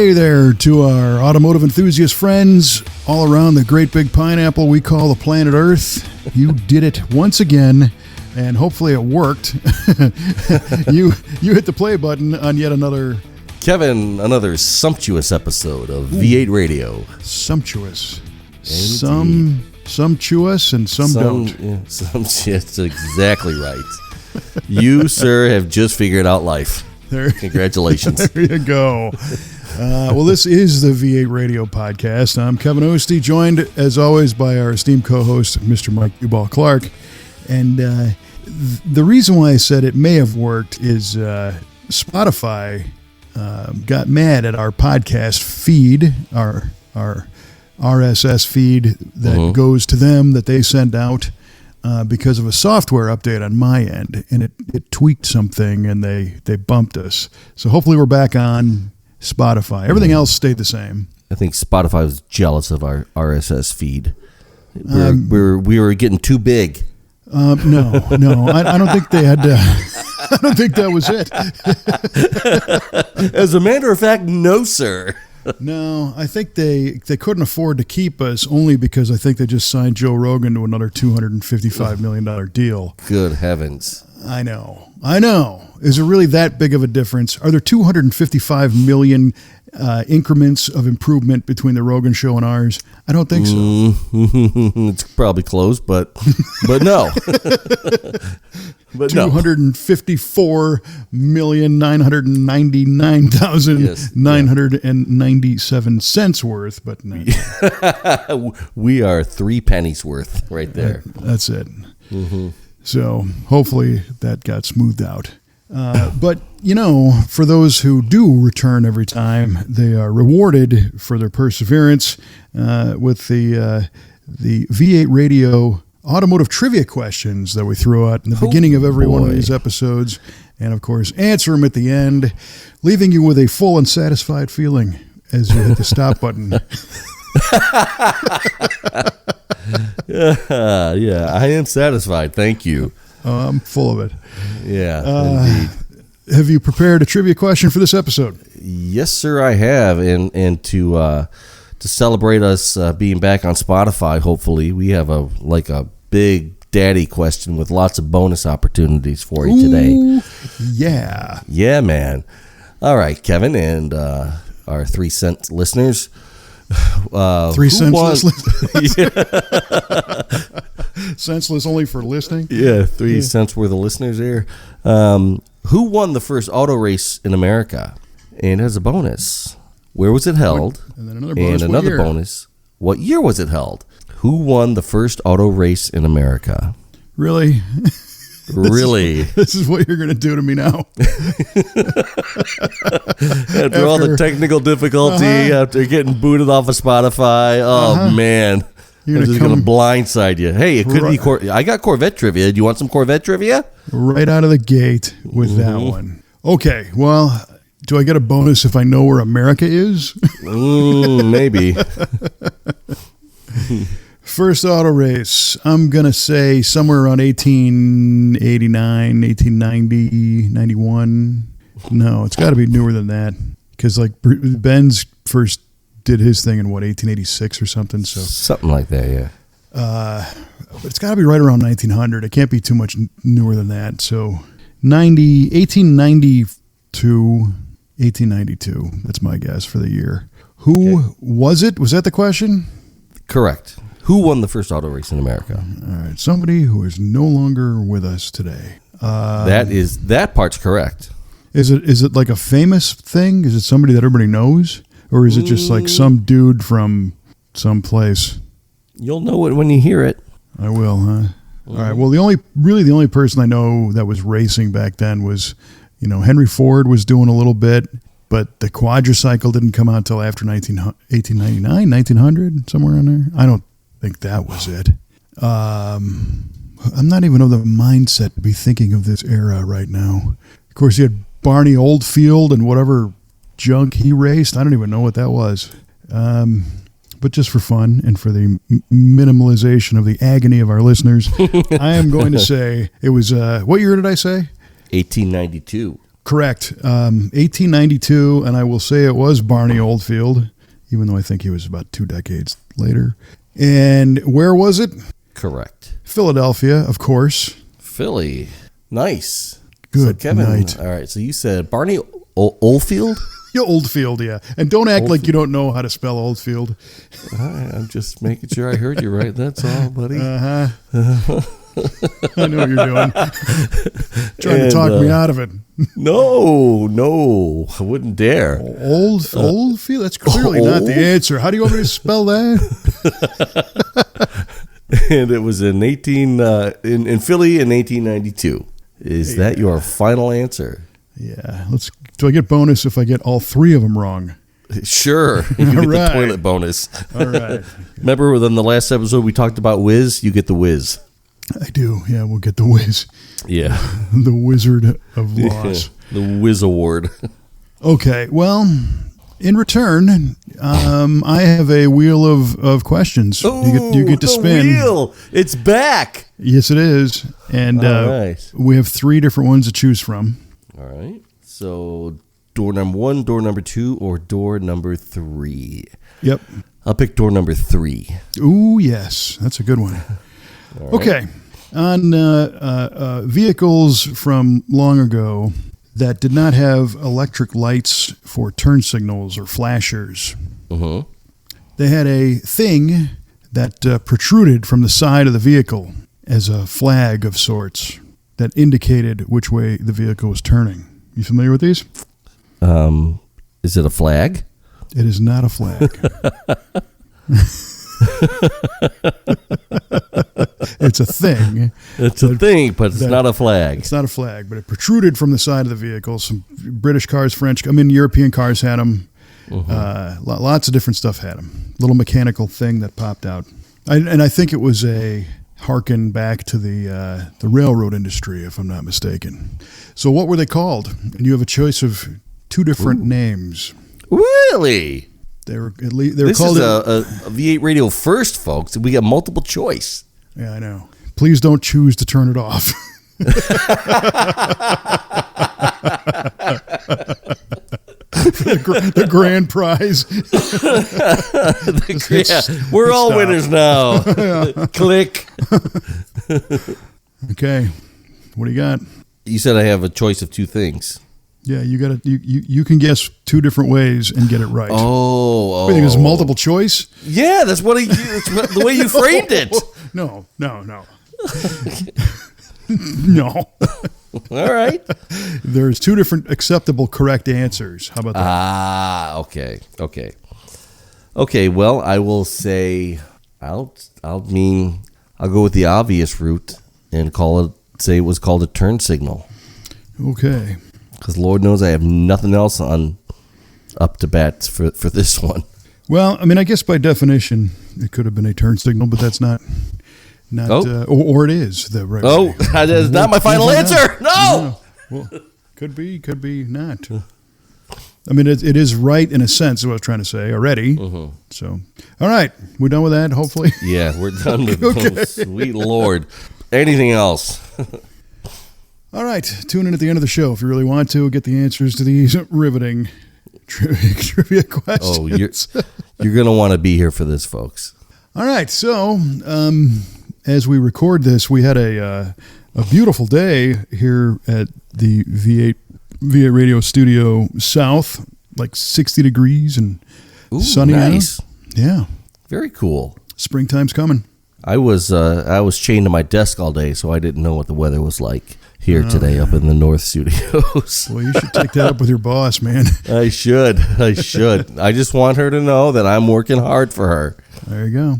Hey there to our automotive enthusiast friends all around the great big pineapple we call the planet Earth. You did it once again, and hopefully it worked. You hit the play button on yet another... Kevin, another sumptuous episode of V8 Radio. Sumptuous. Indeed. Some chew us and some don't. Yeah, that's exactly right. You, sir, have just figured out life. Congratulations. There you go. Well, this is the V8 Radio podcast. I'm Kevin Ostie, joined as always by our esteemed co-host, Mr. Mike Uball Clark. And the reason why I said it may have worked is Spotify got mad at our podcast feed, our RSS feed that goes to them that they send out. Because of a software update on my end, and it tweaked something, and they bumped us. So hopefully we're back on Spotify. Everything else stayed the same. I think Spotify was jealous of our RSS feed. We were getting too big. No, I don't think they had. I don't think that was it. As a matter of fact, no, sir. No, I think they couldn't afford to keep us only because I think they just signed Joe Rogan to another $255 million deal. Good heavens. I know. Is it really that big of a difference? Are there 255 million increments of improvement between the Rogan show and ours? I don't think so. It's probably close, but no. But 254,999,997 cents worth, but no. We are 3 pennies worth right there. That's it. So hopefully that got smoothed out. But, for those who do return every time, they are rewarded for their perseverance with the V8 Radio automotive trivia questions that we throw out in the beginning of every one of these episodes. And, of course, answer them at the end, leaving you with a full and satisfied feeling as you hit the stop button. Yeah, I am satisfied. Thank you. I'm full of it. Yeah, indeed. Have you prepared a trivia question for this episode? Yes, sir, I have. And to celebrate us being back on Spotify, hopefully, we have a big daddy question with lots of bonus opportunities for you today. Yeah. Yeah, man. All right, Kevin, and our 3 cent listeners. 3 cents listeners? Senseless only for listening? Yeah, 3 cents worth of listeners there. Who won the first auto race in America? And as a bonus, where was it held? And then another bonus. What year was it held? Who won the first auto race in America? Really? Really? This is what you're going to do to me now. After all the technical difficulty, after getting booted off of Spotify, man. I'm just going to blindside you. Hey, it could be I got Corvette trivia. Do you want some Corvette trivia? Right out of the gate with that one. Okay, well, do I get a bonus if I know where America is? Maybe. First auto race, I'm going to say somewhere around 1889, 1890, 91. No, it's got to be newer than that. Because Benz first did his thing in 1886 or something. So something like that, yeah. But it's got to be right around 1900. It can't be too much newer than that. So 1892. That's my guess for the year. Who was it? Was that the question? Correct. Who won the first auto race in America? All right. Somebody who is no longer with us today. That part's correct. Is it like a famous thing? Is it somebody that everybody knows? Or is it just like some dude from some place? You'll know it when you hear it. I will, huh? All right. Well, the only person I know that was racing back then was, Henry Ford was doing a little bit, but the quadricycle didn't come out until after 1899, 1900, somewhere in there. I don't think that was it. I'm not even of the mindset to be thinking of this era right now. Of course, you had Barney Oldfield and whatever junk he raced. I don't even know what that was. But just for fun and for the minimalization of the agony of our listeners, I am going to say it was, what year did I say? 1892. Correct. 1892, and I will say it was Barney Oldfield, even though I think he was about 2 decades later. And where was it? Correct. Philadelphia, of course. Philly. Nice. Good so Kevin, night. All right, so you said Barney Oldfield? Yeah, Oldfield, yeah. And don't act like you don't know how to spell Oldfield. I'm just making sure I heard you right. That's all, buddy. Uh-huh. I know what you're doing. Trying to talk me out of it. No, I wouldn't dare. Oldfield? That's clearly not the answer. How do you want me to spell that? And it was in in Philly in 1892. Is that your final answer? Yeah. Do I get bonus if I get all 3 of them wrong? Sure. You get the toilet bonus. All right. Remember within the last episode we talked about Whiz? You get the Whiz. I do. Yeah, we'll get the whiz. Yeah. The Wizard of Loss. The Whiz Award. Okay. Well, in return, I have a wheel of questions. Ooh, you get to spin. The wheel. It's back. Yes, it is. And right. We have 3 different ones to choose from. All right. So door number 1, door number 2, or door number 3? Yep. I'll pick door number 3. Ooh, yes. That's a good one. Right. Okay. On vehicles from long ago that did not have electric lights for turn signals or flashers, they had a thing that protruded from the side of the vehicle as a flag of sorts that indicated which way the vehicle was turning. You familiar with these? Is it a flag? It is not a flag. It's a thing. It's a thing, but it's not a flag. It's not a flag, but it protruded from the side of the vehicle. Some British cars, European cars had them. Lots of different stuff had them. Little mechanical thing that popped out. And I think it was a harken back to the railroad industry, if I'm not mistaken. So what were they called? And you have a choice of 2 different names. Really? They were called. This is a V8 radio first, folks. We got multiple choice. Yeah, I know. Please don't choose to turn it off. the grand prize. We're all winners now. Click. Okay, what do you got? You said I have a choice of 2 things. Yeah, you can guess 2 different ways and get it right. Oh. You think it's multiple choice? Yeah, that's it's the way you framed it. No. No. All right. There's 2 different acceptable correct answers. How about that? Okay. Okay, well, I will say I'll go with the obvious route and say it was called a turn signal. Okay. Because Lord knows I have nothing else up to bat for this one. Well, I mean, I guess by definition it could have been a turn signal, but that's not or it is the right. Oh, that is not my final answer. No. Well, could be not. I mean, it is right in a sense. Is what I was trying to say already. So, all right, we're done with that. Hopefully. Yeah, we're done with those. Sweet Lord. Anything else? All right, tune in at the end of the show if you really want to get the answers to these riveting trivia questions. Oh, you're going to want to be here for this, folks. All right, so as we record this, we had a beautiful day here at the V8 Radio Studio South, like 60 degrees and sunny. Nice. Out. Yeah. Very cool. Springtime's coming. I was chained to my desk all day, so I didn't know what the weather was like here today up in the North Studios. Well, you should take that up with your boss, man. I should. I just want her to know that I'm working hard for her. There you go.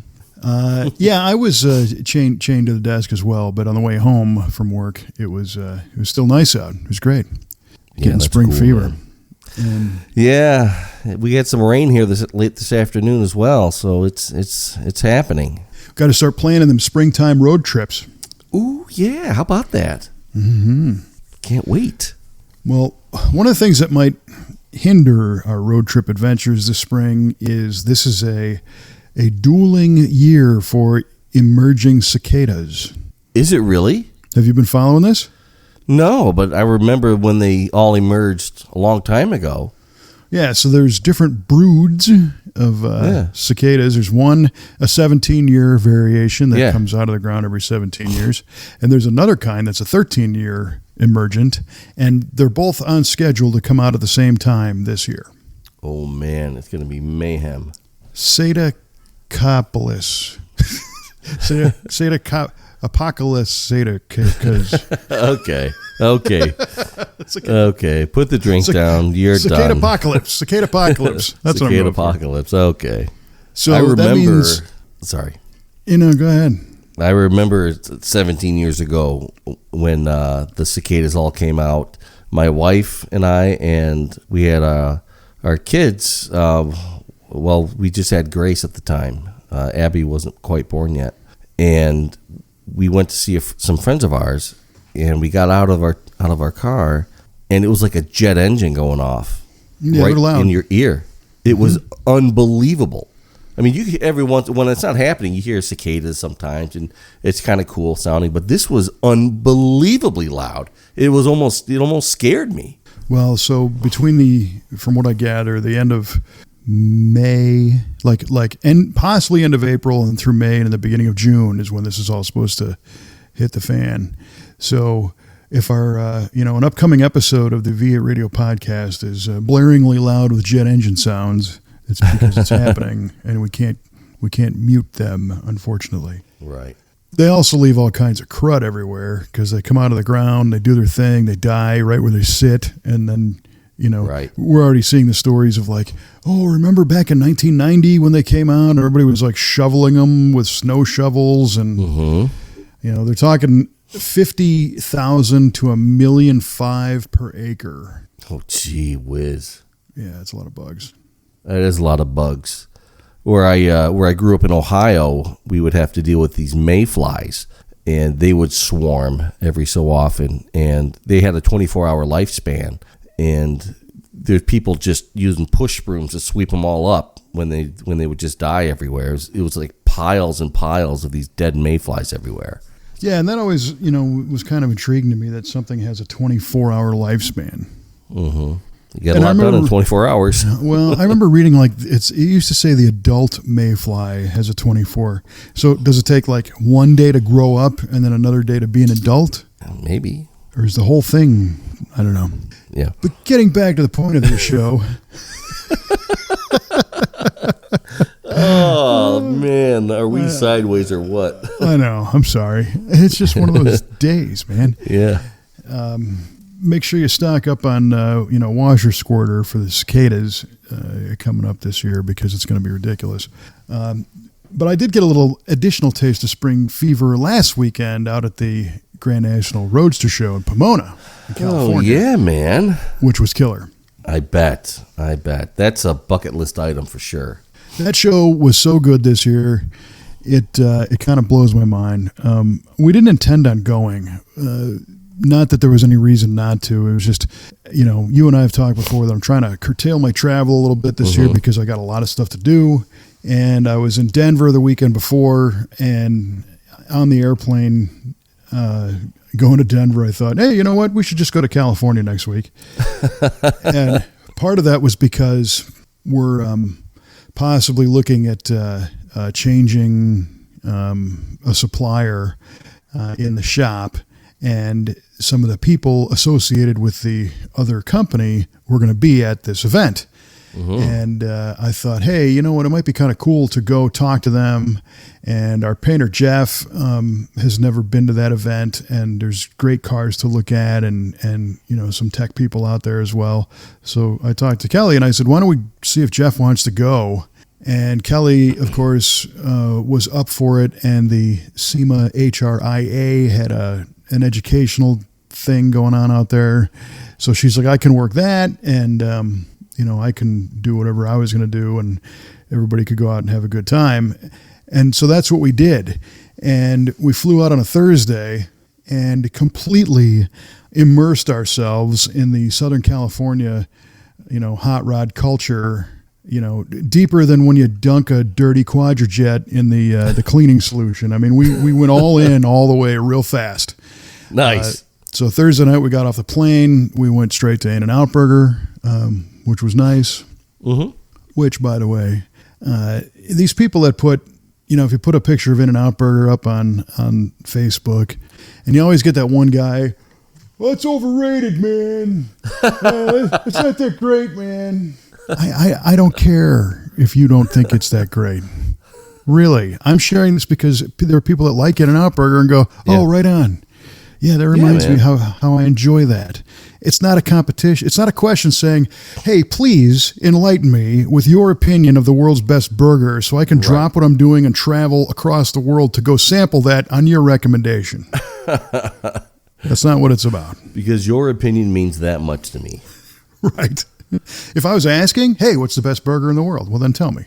Yeah, I was chained to the desk as well, but on the way home from work, it was still nice out. It was great. Getting spring fever. Yeah, we had some rain here late this afternoon as well, so it's happening. Got to start planning them springtime road trips. Ooh, yeah. How about that? Mm-hmm. Can't wait. Well, one of the things that might hinder our road trip adventures this spring is this is a dueling year for emerging cicadas. Is it really? Have you been following this? No, but I remember when they all emerged a long time ago. Yeah, so there's different broods of cicadas. There's one, a 17-year variation that comes out of the ground every 17 years. And there's another kind that's a 13-year emergent. And they're both on schedule to come out at the same time this year. Oh, man, it's going to be mayhem. Apocalypse. Okay. Okay. Put the drink down. You're done. Apocalypse. Apocalypse. That's what I'm going for. Apocalypse. Okay. So I remember. That means, sorry. Go ahead. I remember 17 years ago when the cicadas all came out. My wife and we had our kids. We just had Grace at the time. Abby wasn't quite born yet, and we went to see some friends of ours. And we got out of our car, and it was like a jet engine going off right in your ear. It was unbelievable. I mean, every once when it's not happening, you hear cicadas sometimes, and it's kind of cool sounding. But this was unbelievably loud. It almost scared me. Well, so from what I gather, the end of May, and possibly end of April and through May and the beginning of June is when this is all supposed to hit the fan. So if our, an upcoming episode of the V8 Radio podcast is blaringly loud with jet engine sounds, it's because it's happening, and we can't mute them, unfortunately. Right. They also leave all kinds of crud everywhere because they come out of the ground, they do their thing, they die right where they sit, and then, right. We're already seeing the stories of remember back in 1990 when they came out, and everybody was shoveling them with snow shovels, and they're talking 50,000 to $1.5 million per acre. Oh, gee whiz! Yeah, it's a lot of bugs. That is a lot of bugs. Where I grew up in Ohio, we would have to deal with these mayflies, and they would swarm every so often, and they had a 24-hour lifespan, and there's people just using push brooms to sweep them all up when they would just die everywhere. It was like piles and piles of these dead mayflies everywhere. Yeah, and that always, was kind of intriguing to me that something has a 24-hour lifespan. Mm-hmm. You get a lot done in 24 hours. Well, I remember reading it used to say the adult mayfly has a 24. So does it take one day to grow up and then another day to be an adult? Maybe. Or is the whole thing, I don't know. Yeah. But getting back to the point of this show. Oh, man. Are we sideways or what? I know. I'm sorry. It's just one of those days, man. Yeah. Make sure you stock up on, washer squirter for the cicadas coming up this year because it's going to be ridiculous. But I did get a little additional taste of spring fever last weekend out at the Grand National Roadster Show in Pomona, in California. Oh, yeah, man. Which was killer. I bet. That's a bucket list item for sure. That show was so good this year. It kind of blows my mind. We didn't intend on going. Not that there was any reason not to. It was just, you and I have talked before that I'm trying to curtail my travel a little bit this year because I got a lot of stuff to do. And I was in Denver the weekend before, and on the airplane going to Denver, I thought, hey, you know what? We should just go to California next week. And part of that was because we're possibly looking at changing a supplier in the shop, and some of the people associated with the other company were going to be at this event. Mm-hmm. And I thought, hey, you know what? It might be kind of cool to go talk to them. And our painter, Jeff, has never been to that event. And there's great cars to look at and some tech people out there as well. So I talked to Kelly and I said, why don't we see if Jeff wants to go? And Kelly, of course, was up for it. And the SEMA HRIA had an educational thing going on out there. So she's like, I can work that. And, I can do whatever I was going to do, and everybody could go out and have a good time. And so that's what we did. And we flew out on a Thursday and completely immersed ourselves in the Southern California, hot rod culture, deeper than when you dunk a dirty quadrojet in the cleaning solution. I mean, we went all in all the way real fast. Nice. So Thursday night we got off the plane. We went straight to In-N-Out Burger, which was nice. Mm-hmm. Which, by the way, these people that put, if you put a picture of In-N-Out Burger up on Facebook, and you always get that one guy, "Oh, it's overrated, man. It's not that great, man." I don't care if you don't think it's that great. Really. I'm sharing this because there are people that like In-N-Out Burger and go, "Oh, right on. Yeah, that reminds me how I enjoy that." It's not a competition. It's not a question saying, "Hey, please enlighten me with your opinion of the world's best burger so I can drop what I'm doing and travel across the world to go sample that on your recommendation." That's not what it's about. Because your opinion means that much to me. Right. If I was asking, "Hey, what's the best burger in the world?" Well, then tell me.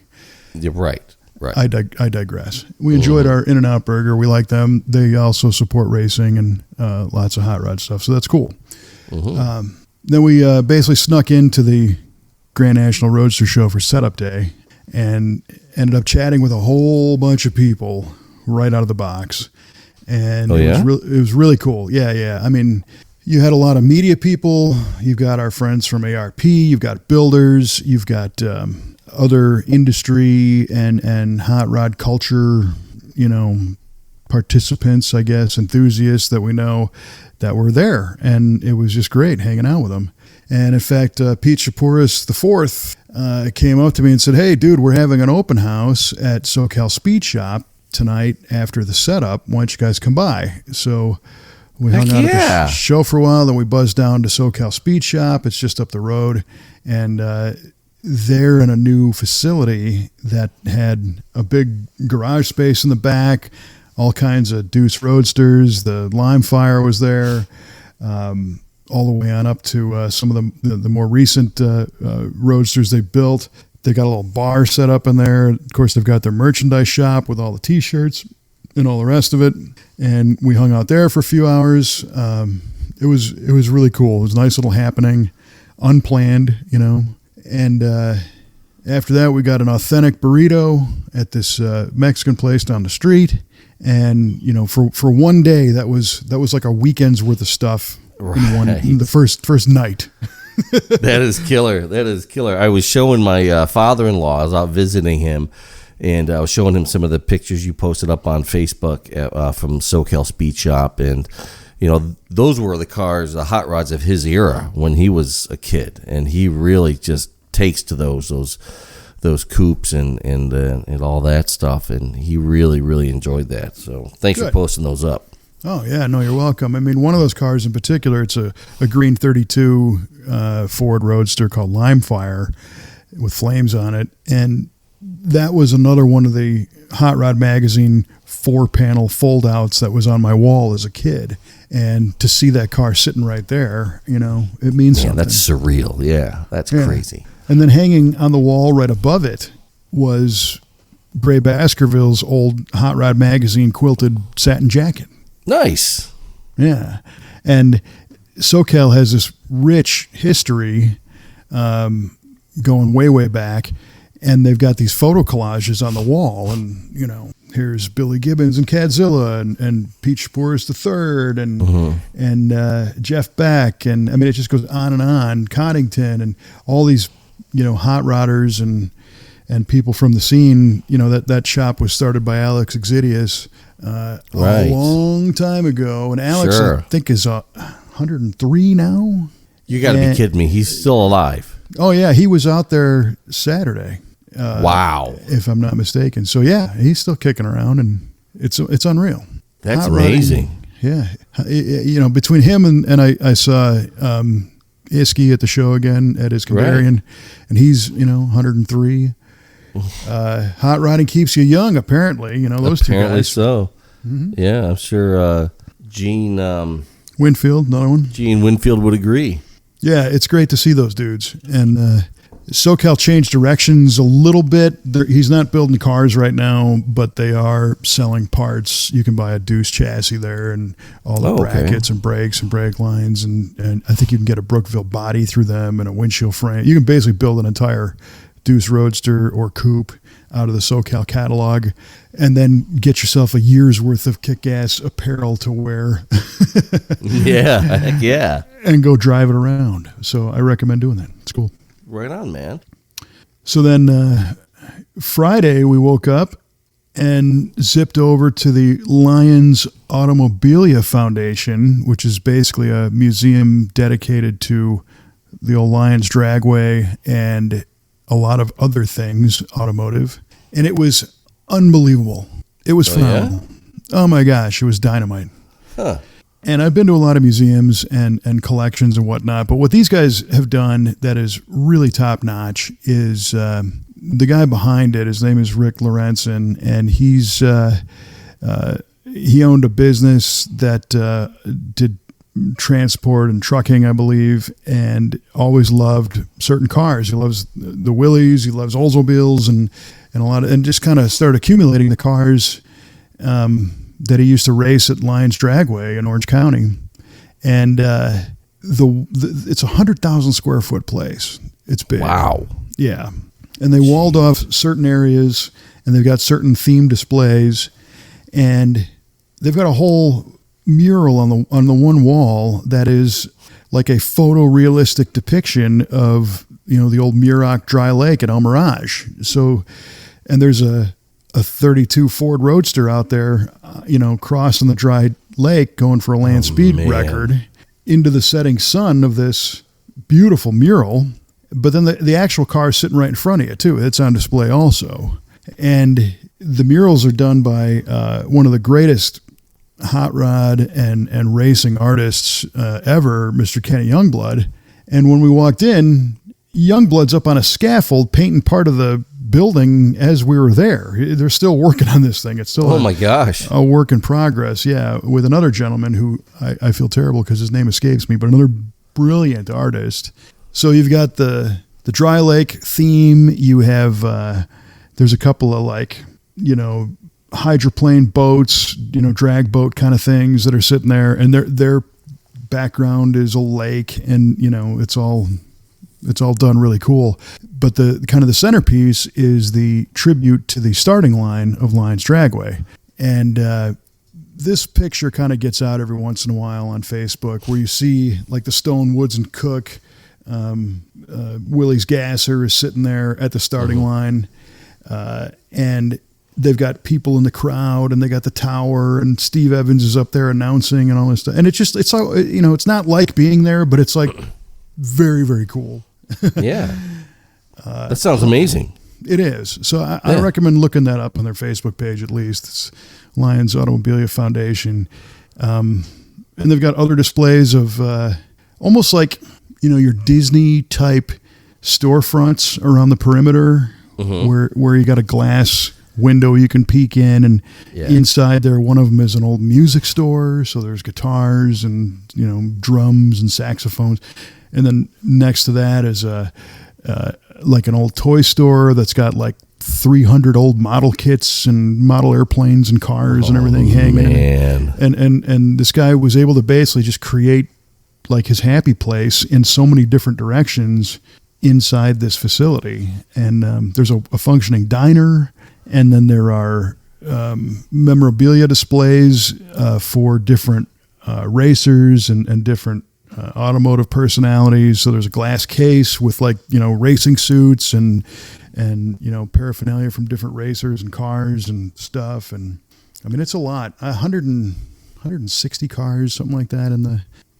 You're right. Right. I digress. We enjoyed our In-N-Out Burger. We like them. They also support racing and lots of hot rod stuff, so that's cool. Mm-hmm. Then we basically snuck into the Grand National Roadster Show for setup day and ended up chatting with a whole bunch of people right out of the box. And it was really cool. Yeah. I mean, you had a lot of media people. You've got our friends from ARP. You've got builders. You've got other industry and hot rod culture, participants, I guess, enthusiasts that we know that were there. And it was just great hanging out with them. And in fact, Pete Shapouris IV came up to me and said, "Hey, dude, we're having an open house at SoCal Speed Shop tonight after the setup. Why don't you guys come by?" So we hung out at the show for a while. Then we buzzed down to SoCal Speed Shop. It's just up the road. And they're in a new facility that had a big garage space in the back, all kinds of Deuce Roadsters. The Lime Fire was there, all the way on up to some of the more recent Roadsters they built. They got a little bar set up in there. Of course, they've got their merchandise shop with all the T-shirts and all the rest of it. And we hung out there for a few hours. It was really cool. It was a nice little happening, unplanned, And after that, we got an authentic burrito at this Mexican place down the street. And for one day, that was like a weekend's worth of stuff in the first night. That is killer. I was showing my father-in-law. I was out visiting him, and I was showing him some of the pictures you posted up on Facebook from SoCal Speed Shop, and those were the cars, the hot rods of his era when he was a kid, and he really just takes to those coupes and all that stuff, and he really enjoyed that. So thanks for posting those up. Oh yeah, no, you're welcome. I mean, one of those cars in particular, it's a green 32 Ford Roadster called Lime Fire with flames on it, and that was another one of the Hot Rod Magazine 4-panel fold-outs that was on my wall as a kid. And to see that car sitting right there, it means something. Yeah, that's surreal. Yeah, that's crazy. And then hanging on the wall right above it was Gray Baskerville's old Hot Rod Magazine quilted satin jacket. Nice. Yeah. And SoCal has this rich history going way back. And they've got these photo collages on the wall. And, here's Billy Gibbons and Cadzilla and Pete Shapouris III and Jeff Beck. And, I mean, it just goes on and on. Coddington and all these, hot rodders and people from the scene. That shop was started by Alex Exidius a long time ago. And Alex, I think, is 103 now. You got to be kidding me. He's still alive. Oh, yeah. He was out there Saturday. Wow. If I'm not mistaken. So, yeah, he's still kicking around, and it's unreal. That's amazing. Yeah. Between him and I saw Iski at the show again at his Cavarian, and he's, 103. Hot rodding keeps you young, apparently. Those two guys. Apparently so. Mm-hmm. Yeah, I'm sure Gene Winfield, another one. Gene Winfield would agree. Yeah, it's great to see those dudes. And SoCal changed directions a little bit. He's not building cars right now, but they are selling parts. You can buy a Deuce chassis there and all the brackets and brakes and brake lines. And I think you can get a Brookville body through them and a windshield frame. You can basically build an entire Deuce Roadster or Coupe out of the SoCal catalog, and then get yourself a year's worth of kick-ass apparel to wear. Yeah, heck yeah. And go drive it around. So I recommend doing that. It's cool. Right on, man. So then Friday we woke up and zipped over to the Lions Automobilia Foundation, which is basically a museum dedicated to the old Lions Dragway and a lot of other things automotive. And it was unbelievable. It was phenomenal. Yeah? Oh my gosh, it was dynamite. Huh. And I've been to a lot of museums and collections and whatnot, but what these guys have done that is really top notch is the guy behind it. His name is Rick Lorenzen, and he owned a business that did transport and trucking, I believe, and always loved certain cars. He loves the Willys, he loves Oldsmobiles, and just kind of started accumulating the cars that he used to race at Lions Dragway in Orange County. And it's a 100,000 square foot place. It's big. Wow. Yeah. And they walled off certain areas, and they've got certain theme displays, and they've got a whole mural on the one wall that is like a photorealistic depiction of, the old Muroc Dry Lake at El Mirage. So, and there's a 32 Ford Roadster out there, crossing the dry lake, going for a land speed record into the setting sun of this beautiful mural. But then the actual car is sitting right in front of you too. It's on display also. And the murals are done by one of the greatest hot rod and racing artists ever, Mr. Kenny Youngblood. And when we walked in, Youngblood's up on a scaffold painting part of the building as we were there. They're still working on this thing. It's still my gosh, a work in progress. Yeah, with another gentleman who I feel terrible because his name escapes me, but another brilliant artist. So you've got the dry lake theme. You have there's a couple of hydroplane boats, drag boat kind of things that are sitting there, and their background is a lake, and it's all done really cool. But the kind of the centerpiece is the tribute to the starting line of Lions Dragway. And this picture kind of gets out every once in a while on Facebook, where you see like the Stone Woods and Cook, Willie's Gasser is sitting there at the starting line, and they've got people in the crowd, and they got the tower, and Steve Evans is up there announcing and all this stuff. And it's all, it's not like being there, but it's like very, very cool. Yeah. That sounds amazing. It is. So I recommend looking that up on their Facebook page, at least. It's Lions Automobilia Foundation. And they've got other displays of almost like, your Disney type storefronts around the perimeter, where you got a glass window you can peek in, and inside there, one of them is an old music store. So there's guitars and, drums and saxophones. And then next to that is like an old toy store that's got like 300 old model kits and model airplanes and cars and everything hanging. And this guy was able to basically just create like his happy place in so many different directions inside this facility. And there's a functioning diner, and then there are memorabilia displays for different racers and different automotive personalities. So there's a glass case with racing suits and paraphernalia from different racers and cars and stuff. And I mean, it's a lot. 160 cars, something like that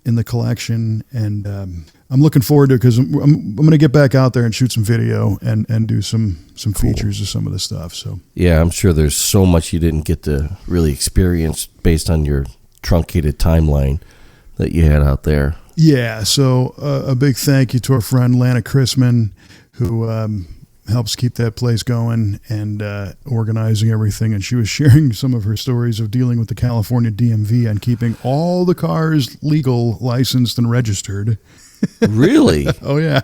in the collection. And I'm looking forward to it, because I'm going to get back out there and shoot some video and do some features of some of the stuff. So yeah, I'm sure there's so much you didn't get to really experience based on your truncated timeline that you had out there. Yeah, so a big thank you to our friend Lana Chrisman, who helps keep that place going and organizing everything. And she was sharing some of her stories of dealing with the California DMV and keeping all the cars legal, licensed, and registered. Really? Oh, yeah.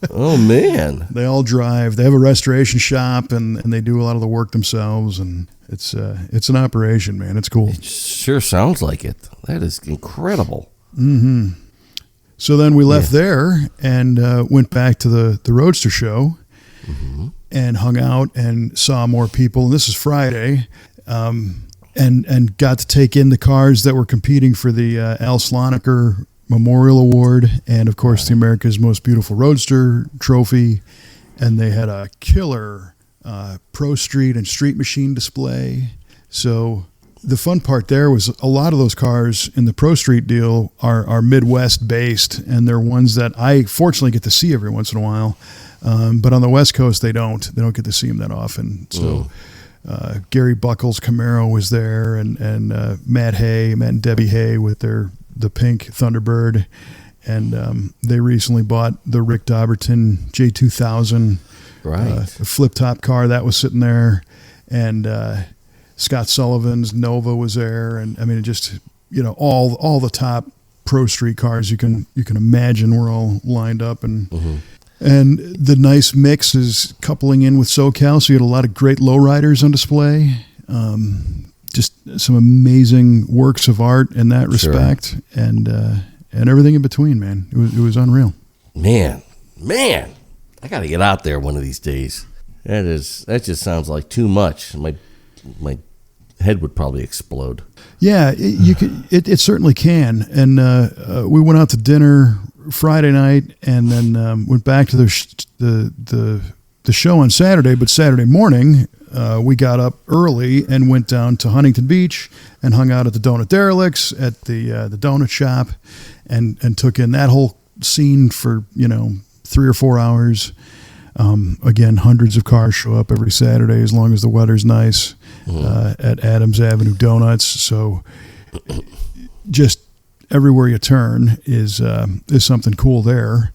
Oh, man. They all drive. They have a restoration shop, and they do a lot of the work themselves. And it's an operation, man. It's cool. It sure sounds like it. That is incredible. So then we left there and went back to the Roadster Show. and hung out and saw more people. And this is Friday. And got to take in the cars that were competing for the Al Sloniker Memorial Award and, of course, the America's Most Beautiful Roadster trophy. And they had a killer Pro Street and Street Machine display. So the fun part there was a lot of those cars in the Pro Street deal are Midwest based, and they're ones that I fortunately get to see every once in a while. But on the West Coast, they don't get to see them that often. So Gary Buckles' Camaro was there, and Matt and Debbie Hay with the pink Thunderbird. And they recently bought the Rick Dauberton J2000 flip-top car that was sitting there. And Scott Sullivan's Nova was there. And, I mean, just, all the top Pro Street cars you can imagine were all lined up. And and the nice mix is coupling in with SoCal, so you had a lot of great lowriders on display. Just some amazing works of art in that respect. Sure. And everything in between, man. It was unreal. Man, I got to get out there one of these days. That just sounds like too much. My head would probably explode. Yeah, it certainly can. And we went out to dinner Friday night, and then went back to the show on Saturday. But Saturday morning, we got up early and went down to Huntington Beach and hung out at the Donut Derelicts at the donut shop, and took in that whole scene for 3 or 4 hours. Again, hundreds of cars show up every Saturday as long as the weather's nice at Adams Avenue Donuts. So just everywhere you turn is something cool there.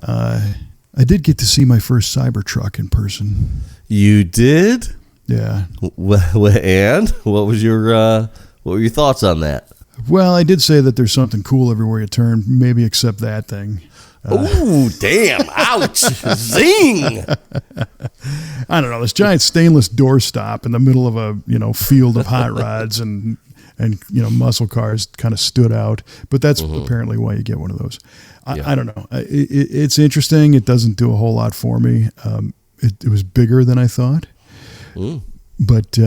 I did get to see my first Cybertruck in person. You did? Yeah. And what were your thoughts on that? Well, I did say that there's something cool everywhere you turn, maybe except that thing. Ooh, damn. Ouch. Zing. I don't know. This giant stainless doorstop in the middle of a, field of hot rods and muscle cars kind of stood out. But that's apparently why you get one of those. I don't know. It's interesting. It doesn't do a whole lot for me. It was bigger than I thought. But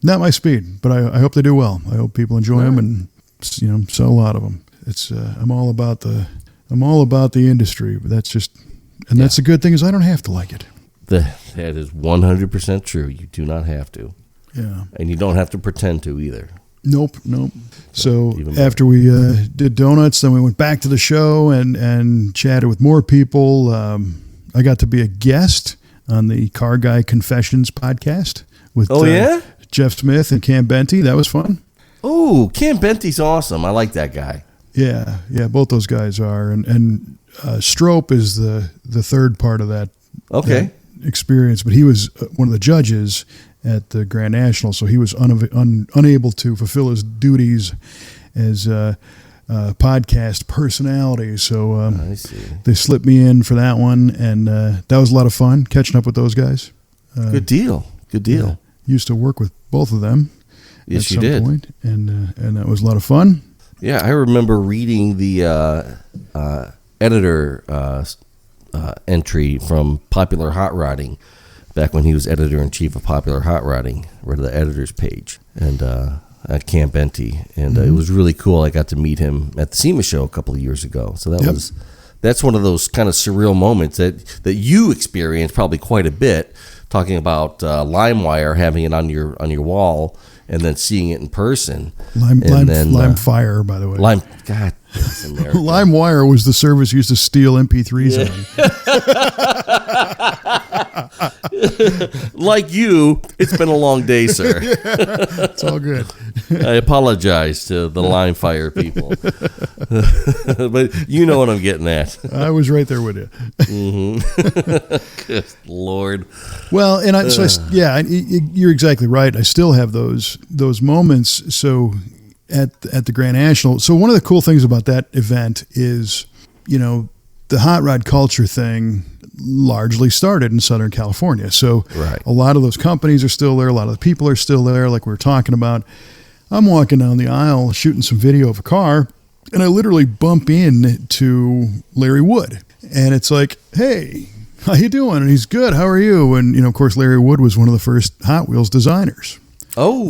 not my speed. But I hope they do well. I hope people enjoy them and, sell a lot of them. It's I'm all about the industry, but that's a good thing is I don't have to like it. That is 100% true. You do not have to. Yeah. And you don't have to pretend to either. Nope. So after we did donuts, then we went back to the show and chatted with more people. I got to be a guest on the Car Guy Confessions podcast with Jeff Smith and Cam Benty. That was fun. Oh, Cam Benty's awesome. I like that guy. Yeah, both those guys are, and Strope is the third part of that experience. But he was one of the judges at the Grand National, so he was unable to fulfill his duties as podcast personality. So I see. They slipped me in for that one, and that was a lot of fun catching up with those guys. Good deal. Yeah, used to work with both of them. Yes, you did. Point, and that was a lot of fun. Yeah, I remember reading the editor entry from Popular Hot Rodding back when he was editor-in-chief of Popular Hot Rodding. Read the editor's page and at Camp Benty, and it was really cool. I got to meet him at the SEMA show a couple of years ago. So that's one of those kind of surreal moments that you experienced probably quite a bit. Talking about LimeWire, having it on your wall, and then seeing it in person. LimeFire, by the way. God, that's America. LimeWire was the service used to steal MP3s on. Like you, it's been a long day, sir. It's all good. I apologize to the LimeFire people. But you know what I'm getting at. I was right there with you. Good Lord. Well, and you're exactly right. I still have those moments. So at the Grand National. So one of the cool things about that event is, the hot rod culture thing largely started in Southern California. So a lot of those companies are still there. A lot of the people are still there, like we were talking about. I'm walking down the aisle shooting some video of a car, and I literally bump into Larry Wood. And it's like, hey, how you doing? And he's good. How are you? And, of course, Larry Wood was one of the first Hot Wheels designers. Oh,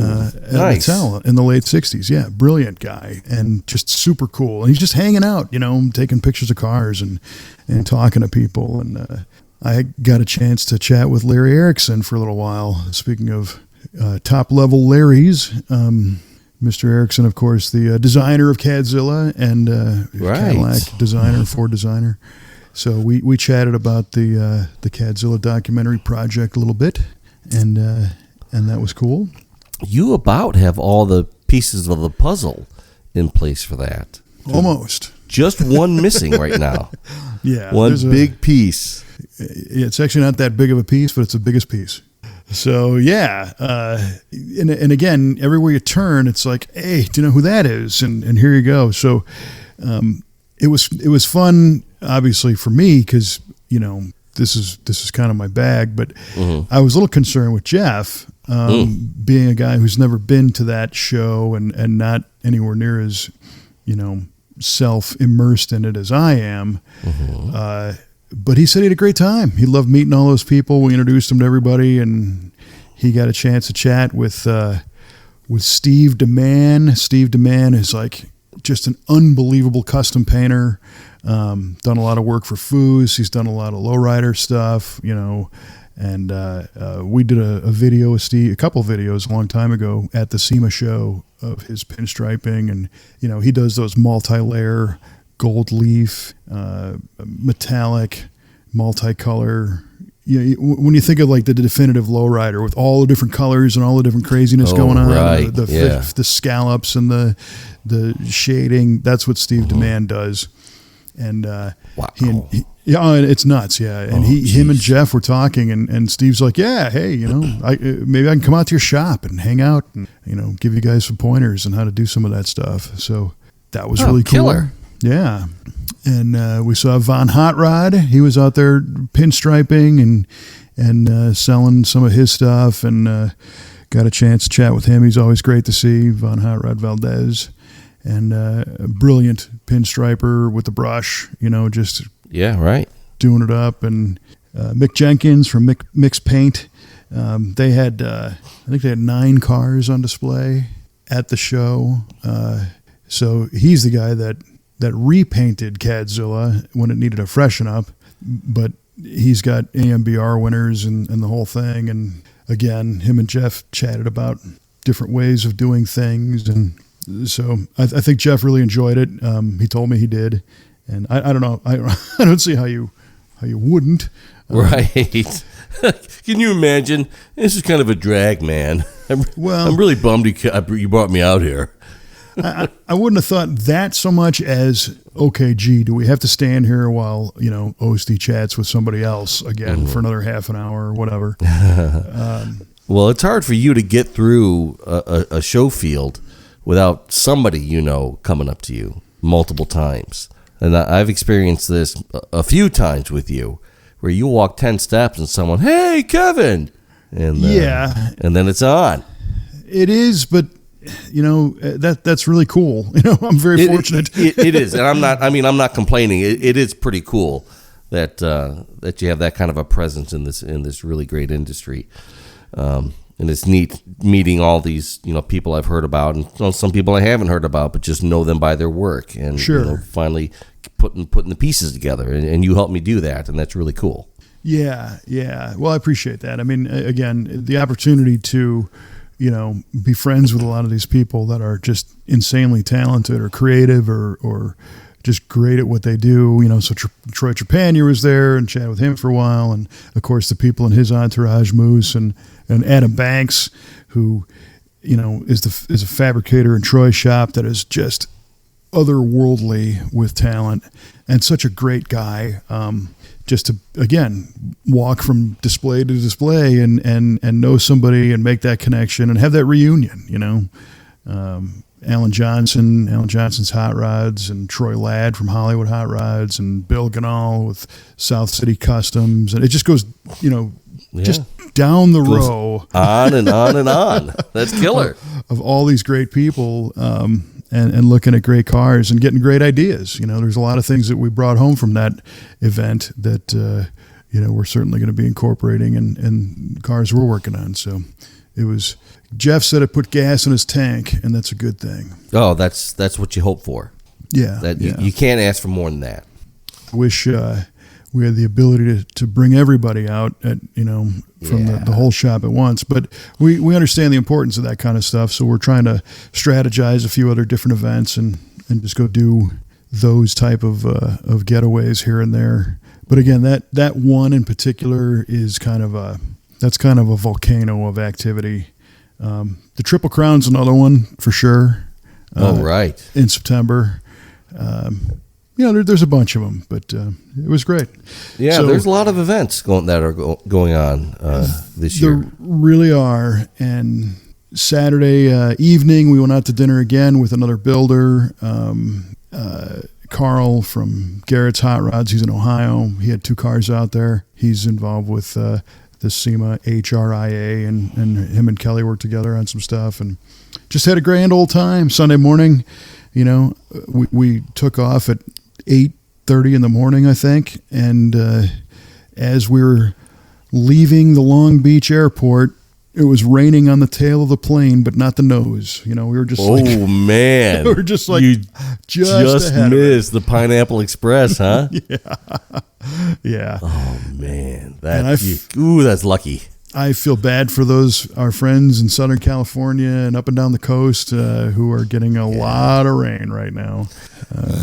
nice. At Mattel in the late 60s. Yeah, brilliant guy and just super cool. And he's just hanging out, taking pictures of cars and talking to people. And I got a chance to chat with Larry Erickson for a little while. Speaking of top-level Larrys, Mr. Erickson, of course, the designer of Cadzilla and Cadillac designer, Ford designer. So we chatted about the Cadzilla documentary project a little bit, and that was cool. You about have all the pieces of the puzzle in place for that. Almost. Just one missing right now. Yeah. One big piece. It's actually not that big of a piece, but it's the biggest piece. So, yeah. And again, everywhere you turn, it's like, hey, do you know who that is? And here you go. So it was fun, obviously, for me because, this is kind of my bag. But I was a little concerned with Jeff. Being a guy who's never been to that show and not anywhere near as, self-immersed in it as I am. But he said he had a great time. He loved meeting all those people. We introduced him to everybody, and he got a chance to chat with Steve DeMann. Steve DeMann is like just an unbelievable custom painter. Done a lot of work for Foos. He's done a lot of lowrider stuff, And we did a video with Steve, a couple videos a long time ago at the SEMA show of his pinstriping. And, he does those multi-layer, gold leaf, metallic, multicolor. When you think of like the definitive lowrider with all the different colors and all the different craziness going on, right. The scallops and the shading, that's what Steve DeMann does. And wow. It's nuts, yeah. And him and Jeff were talking, and Steve's like, yeah, hey, maybe I can come out to your shop and hang out and, give you guys some pointers on how to do some of that stuff. So that was really cool. Killer. Yeah. And we saw Von Hot Rod. He was out there pinstriping and selling some of his stuff, and got a chance to chat with him. He's always great to see, Von Hot Rod Valdez. And a brilliant pinstriper with the brush, just doing it up. And Mick Jenkins from Mix Paint, they had, I think they had 9 cars on display at the show. So he's the guy that repainted Cadzilla when it needed a freshen up, but he's got AMBR winners and the whole thing. And again, him and Jeff chatted about different ways of doing things, and so I think Jeff really enjoyed it. He told me he did, and I don't know. I don't see how you wouldn't. Right? Can you imagine? This is kind of a drag, man. I'm really bummed you brought me out here. I wouldn't have thought that so much as, okay, gee, do we have to stand here while Osty chats with somebody else again for another half an hour or whatever? Well, it's hard for you to get through a show field without somebody coming up to you multiple times. And I've experienced this a few times with you, where you walk 10 steps and someone, hey, Kevin! And and then it's on. It is, but that's really cool. I'm very fortunate. It is, and I'm not complaining. It is pretty cool that you have that kind of a presence in this really great industry. And it's neat meeting all these, people I've heard about, and some people I haven't heard about, but just know them by their work, and finally putting the pieces together. And you helped me do that, and that's really cool. Yeah. Well, I appreciate that. I mean, again, the opportunity to, be friends with a lot of these people that are just insanely talented or creative or just great at what they do. So Troy Trepanier was there and chatted with him for a while, and of course the people in his entourage, Moose and Adam Banks, who is a fabricator in Troy's shop that is just otherworldly with talent and such a great guy. Just to again walk from display to display and know somebody and make that connection and have that reunion. Alan Johnson's Hot Rods, and Troy Ladd from Hollywood Hot Rods, and Bill Ganal with South City Customs, and it just goes, just down the row, on and on and on. That's killer. of all these great people, and looking at great cars and getting great ideas. There's a lot of things that we brought home from that event that we're certainly going to be incorporating in cars we're working on. So it was, Jeff said it put gas in his tank, and that's a good thing. Oh, that's what you hope for. Yeah. You can't ask for more than that. I wish we had the ability to bring everybody out from the whole shop at once. But we understand the importance of that kind of stuff. So we're trying to strategize a few other different events and just go do those type of getaways here and there. But again, that one in particular is kind of a volcano of activity. The Triple Crown's another one for sure. Right. In September. There's a bunch of them, but it was great. Yeah, so, there's a lot of events going on this year. There really are. And Saturday evening, we went out to dinner again with another builder, Carl from Garrett's Hot Rods. He's in Ohio. He had 2 cars out there. He's involved with the SEMA HRIA, and him and Kelly worked together on some stuff, and just had a grand old time. Sunday morning, we took off at 8:30 in the morning, I think, and as we were leaving the Long Beach airport, it was raining on the tail of the plane, but not the nose. We were just man. We were just like, you just missed the Pineapple Express, huh? Yeah. Oh, man. That's lucky. I feel bad for our friends in Southern California and up and down the coast who are getting a lot of rain right now.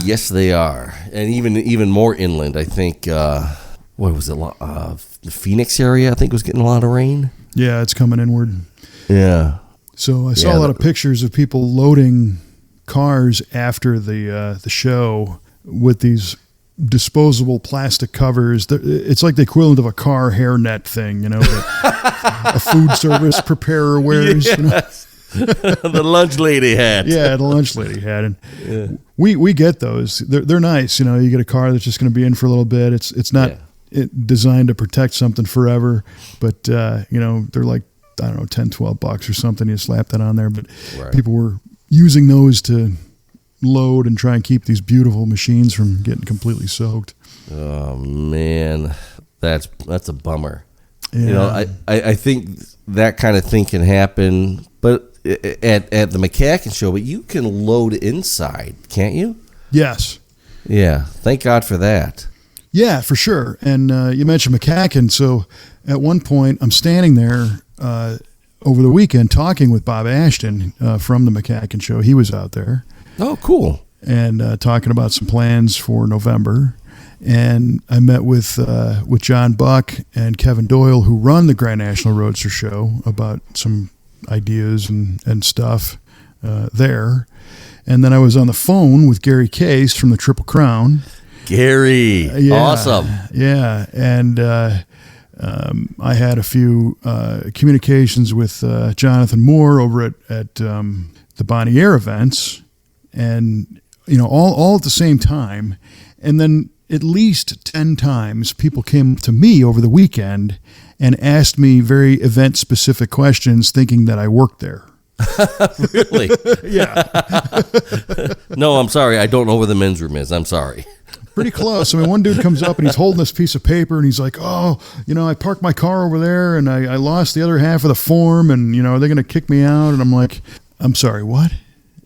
Yes, they are. And even more inland, I think, what was it? The Phoenix area, I think, was getting a lot of rain. Yeah, it's coming inward. Yeah. So I saw a lot of pictures of people loading cars after the show with these disposable plastic covers. It's like the equivalent of a car hairnet thing, that a food service preparer wears. Yes. The lunch lady hat. Yeah, the lunch lady hat. And we get those. They're nice. You get a car that's just going to be in for a little bit. It's not designed to protect something forever, but they're like, I don't know, $10-12 or something. You slap that on there, but people were using those to load and try and keep these beautiful machines from getting completely soaked. Oh man, that's a bummer. Yeah. I think that kind of thing can happen, but at the McCacken show, but you can load inside, can't you? Yes. Yeah. Thank God for that. Yeah, for sure. And you mentioned McCacken. So at one point, I'm standing there over the weekend talking with Bob Ashton from the McCacken show. He was out there. Oh, cool. And talking about some plans for November. And I met with John Buck and Kevin Doyle, who run the Grand National Roadster Show, about some ideas and stuff there. And then I was on the phone with Gary Case from the Triple Crown. Gary, awesome. Yeah, and I had a few communications with Jonathan Moore over at the Bonnie Air events, and all at the same time. And then at least 10 times people came to me over the weekend and asked me very event-specific questions, thinking that I worked there. Really? Yeah. No, I'm sorry. I don't know where the men's room is. I'm sorry. Pretty close. I mean, one dude comes up and he's holding this piece of paper and he's like, "Oh, I parked my car over there and I lost the other half of the form, and are they going to kick me out?" And I'm like, "I'm sorry, what?"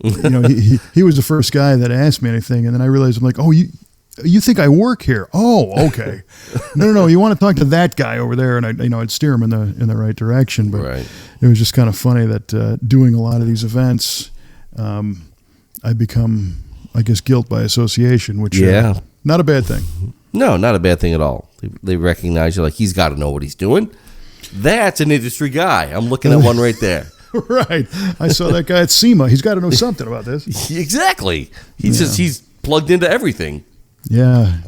He was the first guy that asked me anything, and then I realized, I'm like, "Oh, you think I work here? Oh, okay. No. You want to talk to that guy over there?" And I'd steer him in the right direction. But It was just kind of funny that doing a lot of these events, I become, I guess, guilt by association, which not a bad thing. No, not a bad thing at all. They recognize you, like, he's got to know what he's doing. That's an industry guy. I'm looking at one right there. Right. I saw that guy at SEMA. He's got to know something about this. Exactly. He's plugged into everything. Yeah.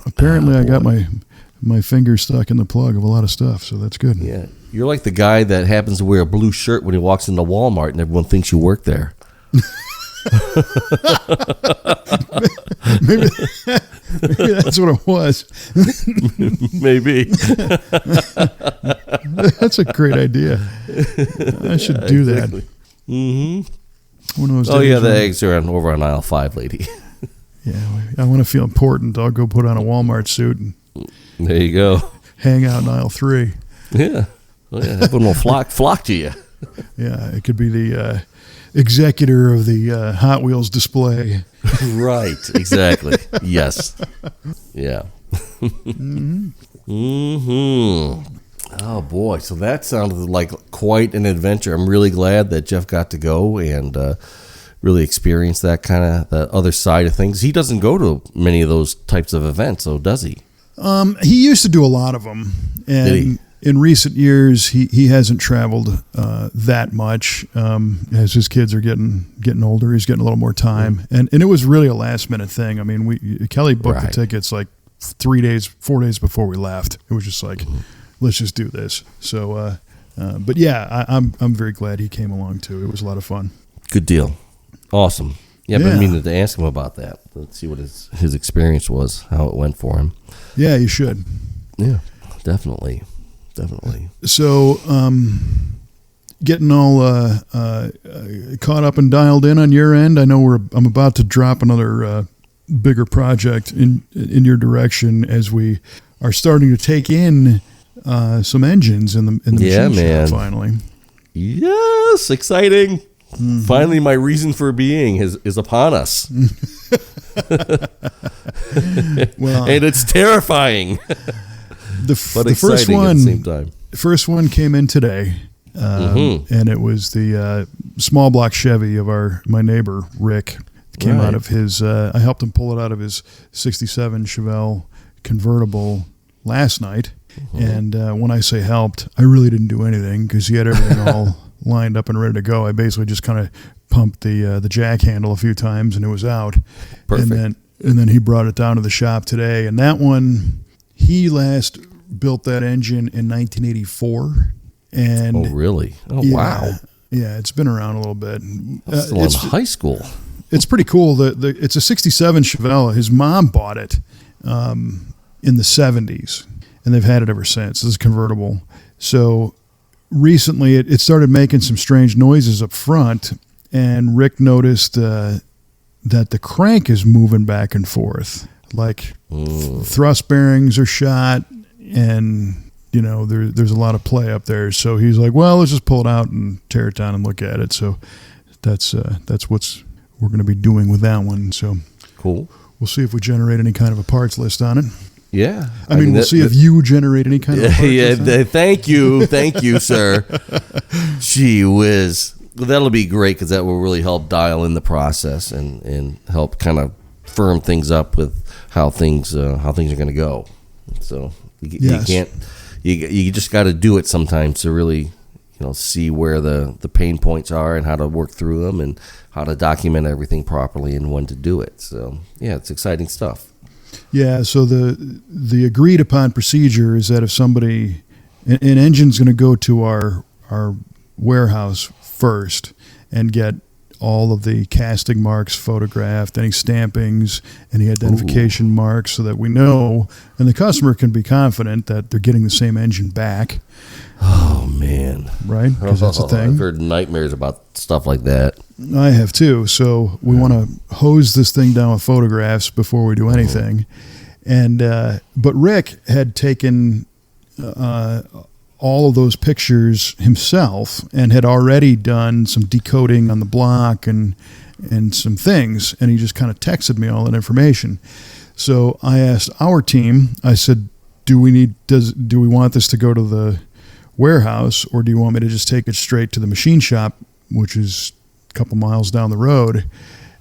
Apparently I got my finger stuck in the plug of a lot of stuff, so that's good. Yeah. You're like the guy that happens to wear a blue shirt when he walks into Walmart and everyone thinks you work there. maybe that's what it was. Maybe. That's a great idea. I should do that. Mm-hmm. The eggs are over on aisle 5, lady. Yeah, I want to feel important. I'll go put on a Walmart suit. There you go. hang out in aisle 3. Yeah. Well, yeah, everyone will flock to you. Yeah, it could be the executor of the Hot Wheels display. Right, exactly. Yes. Yeah. Oh, boy. So that sounded like quite an adventure. I'm really glad that Jeff got to go and really experience that kind of the other side of things. He doesn't go to many of those types of events, so does he? He used to do a lot of them. And Did he? in recent years, he hasn't traveled that much. As his kids are getting older, he's getting a little more time. And it was really a last minute thing. I mean, Kelly booked the tickets like 4 days before we left. It was just like, let's just do this. So, but yeah, I'm very glad he came along too. It was a lot of fun. Good deal. Awesome. Yeah, I've been meaning to ask him about that. Let's see what his experience was, how it went for him. Yeah, you should. Yeah, definitely. So, getting all caught up and dialed in on your end. I know I'm about to drop another bigger project in your direction as we are starting to take in some engines in the machine shop finally. Yes, exciting. Mm-hmm. Finally, my reason for being is upon us. Well, and it's terrifying. The first one, at the same time. First one came in today, and it was the small block Chevy of my neighbor Rick. It came out of his. I helped him pull it out of his '67 Chevelle convertible last night, and when I say helped, I really didn't do anything because he had everything all lined up and ready to go. I basically just kind of pumped the jack handle a few times, and it was out. Perfect. And then he brought it down to the shop today, and that one. He last built that engine in 1984. And oh, really? Oh, yeah, wow. Yeah, it's been around a little bit. Still in high school. It's pretty cool. It's a 67 Chevelle. His mom bought it in the 70s, and they've had it ever since. This is convertible. So recently it started making some strange noises up front, and Rick noticed that the crank is moving back and forth. Like thrust bearings are shot, and there's a lot of play up there. So he's like, well, let's just pull it out and tear it down and look at it. So that's what we're going to be doing with that one. So cool. We'll see if we generate any kind of a parts list on it. Yeah, I mean we'll see if you generate any kind of a parts list on it. Thank you, sir. Gee whiz, that'll be great because that will really help dial in the process and help kind of firm things up with how things are going to go. So you can't. You just got to do it sometimes to really see where the pain points are and how to work through them and how to document everything properly and when to do it. So yeah, it's exciting stuff. Yeah. So the agreed upon procedure is that if somebody an engine's going to go to our warehouse first and get all of the casting marks photographed, any stampings, any identification marks, so that we know, and the customer can be confident that they're getting the same engine back. Oh, man. Right? Because that's the thing. I've heard nightmares about stuff like that. I have too. So we want to hose this thing down with photographs before we do anything. And but Rick had taken all of those pictures himself and had already done some decoding on the block and some things, and he just kind of texted me all that information. So I asked our team, I said, do we want this to go to the warehouse, or do you want me to just take it straight to the machine shop, which is a couple miles down the road?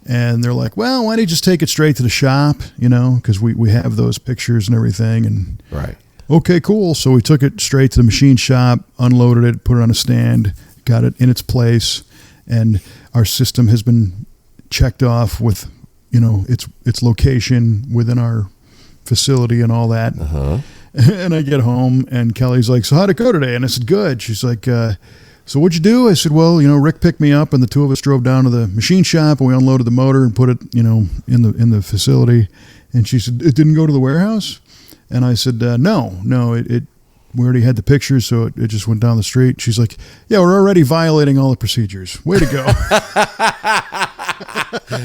And they're like, well, why don't you just take it straight to the shop, because we have those pictures and everything. And right. Okay, cool. So we took it straight to the machine shop, unloaded it, put it on a stand, got it in its place, and our system has been checked off with, its location within our facility and all that. Uh-huh. And I get home, and Kelly's like, so how'd it go today? And I said, good. She's like, so what'd you do? I said, well, Rick picked me up, and the two of us drove down to the machine shop, and we unloaded the motor and put it, in the facility. And she said, it didn't go to the warehouse? And I said, no, we already had the pictures, so it just went down the street. She's like, yeah, we're already violating all the procedures. Way to go.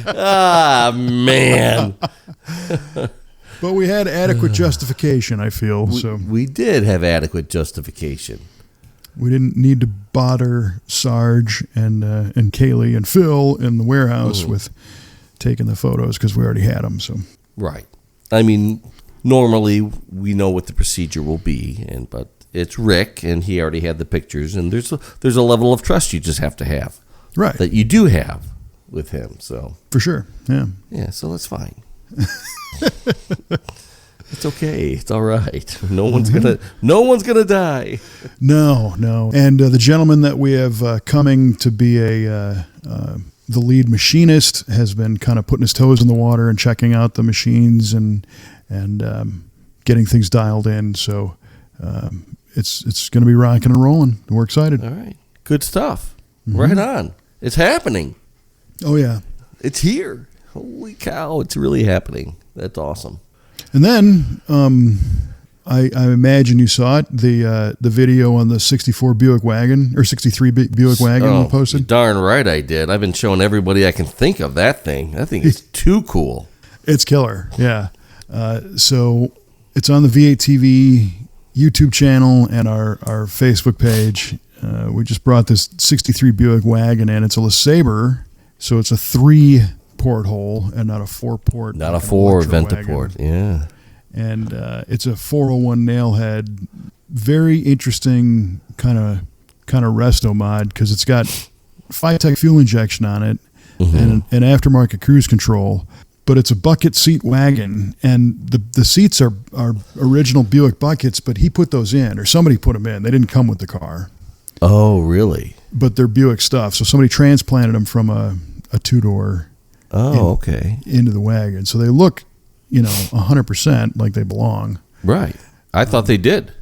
Ah, man. But we had adequate justification, I feel. We did have adequate justification. We didn't need to bother Sarge and Kaylee and Phil in the warehouse with taking the photos because we already had them. So right. I mean, normally we know what the procedure will be, but it's Rick, and he already had the pictures, and there's a level of trust you just have to have, right? That you do have with him. So for sure, yeah. So that's fine. It's okay. It's all right. No one's gonna die. No. And the gentleman that we have coming to be the lead machinist has been kind of putting his toes in the water and checking out the machines and getting things dialed in. So it's going to be rocking and rolling. We're excited. All right. Good stuff. Right on. It's happening. Oh yeah. It's here. Holy cow! It's really happening. That's awesome. And then I imagine you saw it, the video on the 64 Buick wagon or 63 Buick wagon we posted. Darn right I did. I've been showing everybody I can think of that thing. That thing is too cool. It's killer. Yeah. So it's on the V8 TV YouTube channel and our Facebook page. We just brought this 63 Buick wagon in. It's a LeSabre, so it's a 3-port hole and not a 4-port. Not a 4 Ventaport, yeah. And it's a 401 nailhead. Very interesting kind of resto mod because it's got Fiatech fuel injection on it and an aftermarket cruise control. But it's a bucket seat wagon, and the seats are original Buick buckets, but he put those in, or somebody put them in. They didn't come with the car. Oh, really? But they're Buick stuff. So somebody transplanted them from a two-door into the wagon. So they look, 100% like they belong. Right. I thought they did.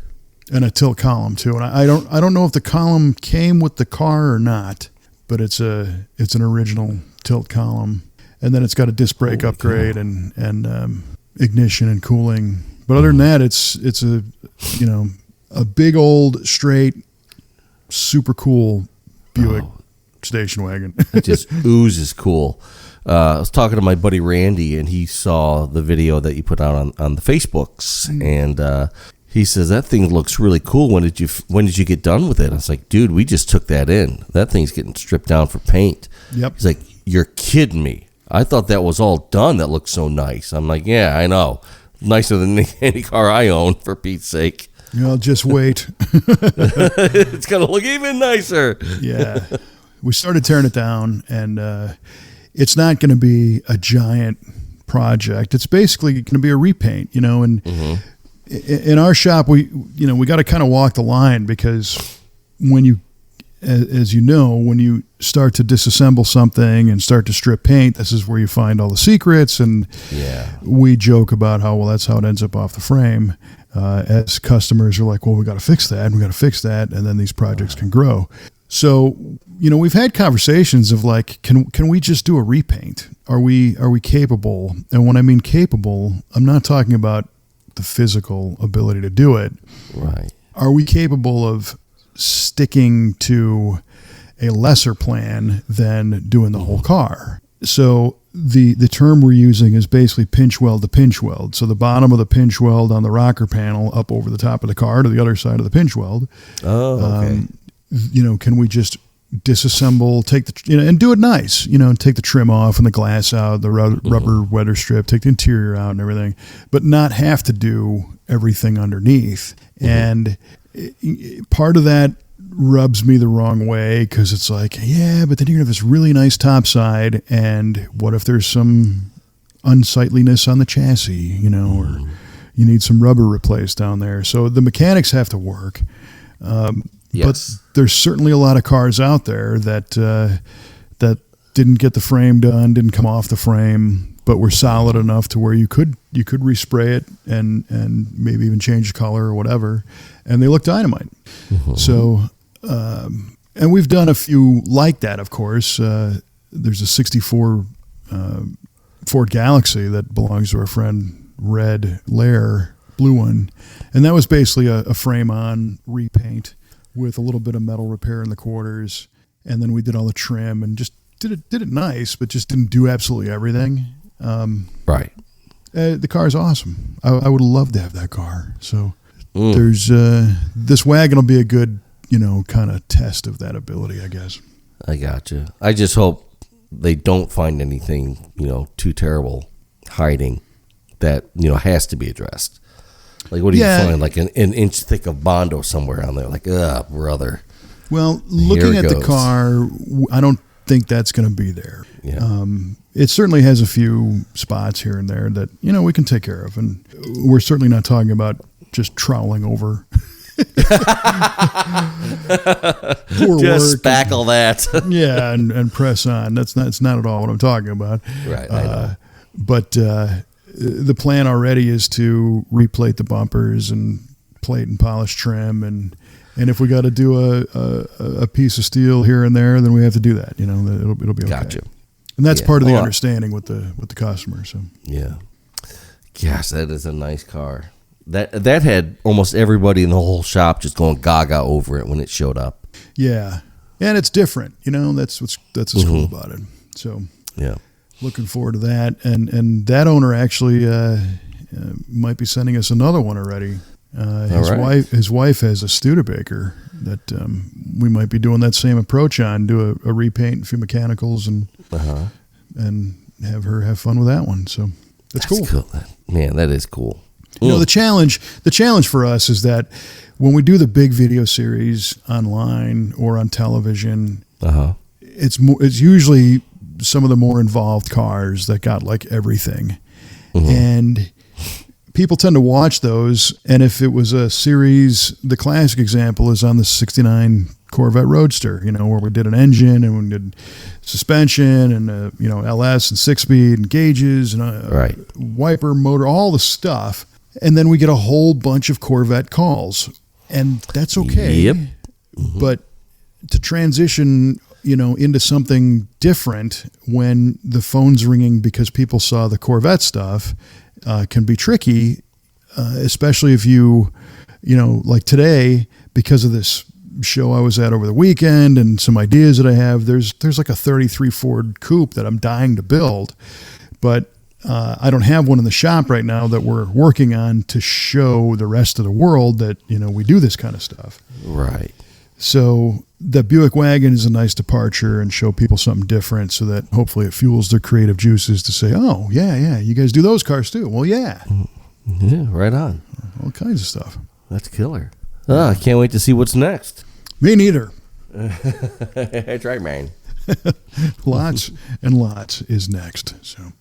And a tilt column too. And I don't know if the column came with the car or not, but it's an original tilt column. And then it's got a disc brake upgrade and ignition and cooling. But other than that, it's a big old straight, super cool Buick station wagon. It just oozes cool. I was talking to my buddy Randy, and he saw the video that you put out on the Facebooks, and he says that thing looks really cool. When did you get done with it? I was like, dude, we just took that in. That thing's getting stripped down for paint. Yep. He's like, you're kidding me. I thought that was all done. That looks so nice. I'm like, yeah, I know. Nicer than any car I own, for Pete's sake. Just wait. It's going to look even nicer. Yeah. We started tearing it down, and it's not going to be a giant project. It's basically going to be a repaint, and in our shop, we got to kind of walk the line because when you start to disassemble something and start to strip paint, this is where you find all the secrets. And we joke about how, that's how it ends up off the frame. As customers are like, well, we got to fix that. And then these projects can grow. So, we've had conversations of like, can we just do a repaint? Are we capable? And when I mean capable, I'm not talking about the physical ability to do it. Right. Are we capable of sticking to a lesser plan than doing the whole car? So the term we're using is basically pinch weld to pinch weld. So the bottom of the pinch weld on the rocker panel up over the top of the car to the other side of the pinch weld. Oh, okay. Can we just disassemble, take the, and do it nice, take the trim off and the glass out, the rubber weather strip, take the interior out and everything, but not have to do everything underneath. And part of that rubs me the wrong way because it's like, yeah, but then you're going to have this really nice top side, and what if there's some unsightliness on the chassis, or you need some rubber replaced down there. So the mechanics have to work. Yes. But there's certainly a lot of cars out there that didn't get the frame done, didn't come off the frame, but were solid enough to where you could respray it and maybe even change the color or whatever, and they look dynamite. So, and we've done a few like that, of course. There's a 64 Ford Galaxy that belongs to our friend Red Lair, blue one, and that was basically a frame-on repaint with a little bit of metal repair in the quarters, and then we did all the trim and just did it nice, but just didn't do absolutely everything. Right. the car is awesome. I would love to have that car. So there's this wagon will be a good, kind of test of that ability, I guess. I gotcha. I just hope they don't find anything, too terrible hiding that, has to be addressed. Like, what do you find? Like an inch thick of Bondo somewhere on there. Like, brother. Well, looking at the car, I don't think that's going to be there. Yeah. It certainly has a few spots here and there that, we can take care of. And we're certainly not talking about just troweling over. Just spackle that. Yeah, and press on. That's not at all what I'm talking about. Right. I know. But the plan already is to replate the bumpers and plate and polish trim, and if we got to do a piece of steel here and there, then we have to do that. It'll be okay. Gotcha. And that's part of the understanding with the customer. So yeah, gosh, that is a nice car. That had almost everybody in the whole shop just going gaga over it when it showed up. Yeah, and it's different. That's what's cool about it. So yeah. Looking forward to that, and that owner actually might be sending us another one already. His wife has a Studebaker that we might be doing that same approach on. Do a repaint, a few mechanicals, and have her have fun with that one. So that's cool. Man, that is cool. The challenge for us is that when we do the big video series online or on television, it's usually some of the more involved cars that got like everything. And people tend to watch those. And if it was a series, the classic example is on the 69 Corvette Roadster, where we did an engine and we did suspension and, LS and 6-speed and gauges and wiper motor, all the stuff. And then we get a whole bunch of Corvette calls, and that's okay. Yep. But to transition into something different when the phone's ringing because people saw the Corvette stuff can be tricky, especially if like today, because of this show I was at over the weekend and some ideas that I have, there's like a 33 Ford Coupe that I'm dying to build, but I don't have one in the shop right now that we're working on to show the rest of the world that, we do this kind of stuff. Right. So the Buick wagon is a nice departure and show people something different so that hopefully it fuels their creative juices to say, oh, yeah, you guys do those cars too. Well, yeah. Yeah, right on. All kinds of stuff. That's killer. I can't wait to see what's next. Me neither. That's right, man. Lots and lots is next. So,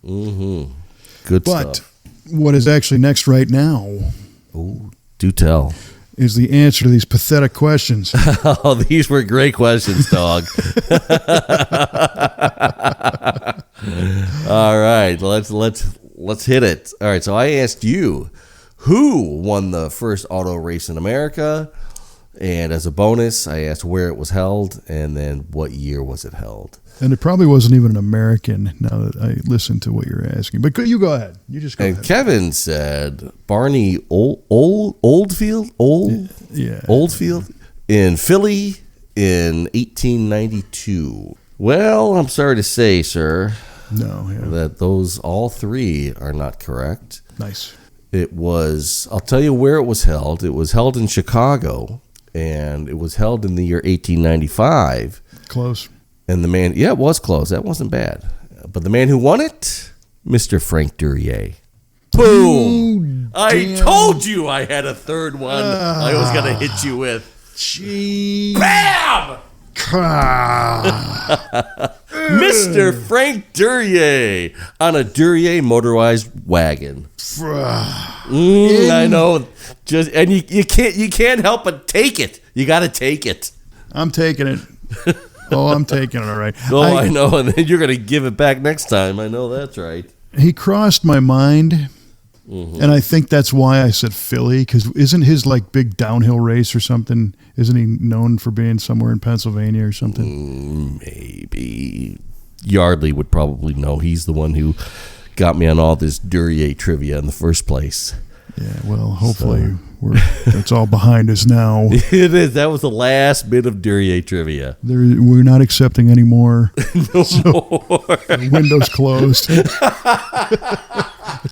good but stuff. What is actually next right now? Oh, do tell. Is the answer to these pathetic questions. Oh, these were great questions, dog. All right, let's hit it. All right, so I asked you who won the first auto race in America, and as a bonus, I asked where it was held, and then what year was it held. And it probably wasn't even an American, now that I listened to what you're asking. But you go ahead. You just go ahead. And Kevin said Barney Oldfield in Philly in 1892. Well, I'm sorry to say, sir, that those all three are not correct. Nice. I'll tell you where it was held. It was held in Chicago, and it was held in the year 1895. Close. And the man, it was close. That wasn't bad. But the man who won it, Mr. Frank Duryea. Boom! I told you I had a third one I was going to hit you with. Gee. Bam! Mr. Frank Duryea on a Duryea motorized wagon. I know. And you can't help but take it. You got to take it. I'm taking it. Oh, I'm taking it, all right. Oh, I know, and then you're going to give it back next time. I know that's right. He crossed my mind, and I think that's why I said Philly, because isn't his like big downhill race or something, isn't he known for being somewhere in Pennsylvania or something? Maybe. Yardley would probably know. He's the one who got me on all this Duryea trivia in the first place. Yeah, well, hopefully it's all behind us now. It is. That was the last bit of Duryea trivia. We're not accepting any more. More. Windows closed.